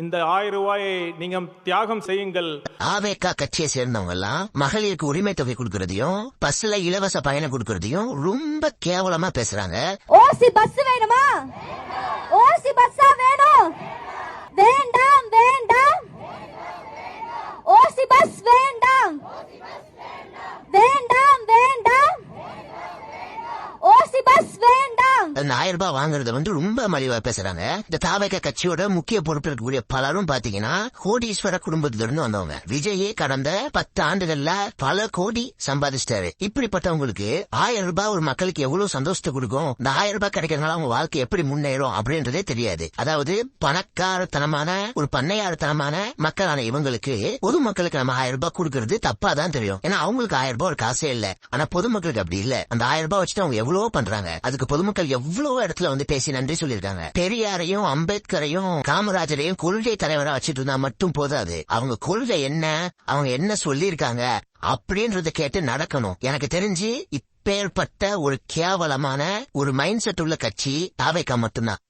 இந்த 1000 ரூபாயை நீங்க தியாகம் செய்யுங்கள். ஆவேக்கா கட்சியை சேர்ந்தவங்க எல்லாம் மகளிருக்கு உரிமை தொகை கொடுக்கறதையும் பஸ்ல இலவச பயணம் கொடுக்கறதையும் ரொம்ப கேவலமா பேசுறாங்க. ஓசி பஸ் வேணுமா? ஓசி பஸ்ஸா வேணும்? வேண்டாம் வேண்டாம். ஓசி பஸ் வேண்டாம். வேண்டாம் வேண்டாம். ஓசி பஸ் வேண்டாம். அந்த 1000 ரூபாய் வாங்குறத ரொம்ப மலிவா பேசுறாங்க. இந்த தாவேக்கா கட்சியோட முக்கிய பொறுப்பில் இருக்கக்கூடிய பலரும் பாத்தீங்கன்னா கோடீஸ்வர குடும்பத்தில இருந்து வந்தவங்க. விஜயே கடந்த 10 ஆண்டுகள்ல பல கோடி சம்பாதிச்சிட்டாரு. இப்படிப்பட்டவங்களுக்கு 1000 ரூபாய் ஒரு மக்களுக்கு எவ்வளவு சந்தோஷத்தை கொடுக்கும், இந்த 1000 ரூபாய் கிடைக்கிறதுனால அவங்க வாழ்க்கை எப்படி முன்னேறும் அப்படின்றதே தெரியாது. அதாவது பணக்காரத்தனமான ஒரு பண்ணையாரத்தனமான மக்களான இவங்களுக்கு பொதுமக்களுக்கு நம்ம 1000 ரூபாய் கொடுக்கறது தப்பா தான் தெரியும். ஏன்னா அவங்களுக்கு 1000 ரூபாய் ஒரு காசே இல்ல. ஆனா பொதுமக்களுக்கு அப்படி இல்ல. அந்த 1000 ரூபாய் வச்சுட்டு அவங்க எவ்வளவோ பண்றாங்க. அதுக்கு பொதுமக்கள் எவ்வளவு இடத்துல பேசி நன்றி சொல்லிருக்காங்க. பெரியாரையும் அம்பேத்கரையும் காமராஜரையும் கொள்கை தலைவரா வச்சுட்டு இருந்தா மட்டும் போதாது. அவங்க கொள்கை என்ன, அவங்க என்ன சொல்லிருக்காங்க அப்படின்றத கேட்டு நடக்கணும். எனக்கு தெரிஞ்சு இப்பேற்பட்ட ஒரு கேவலமான ஒரு மைண்ட் செட் உள்ள கட்சி தாவேக்கா மட்டும்தான்.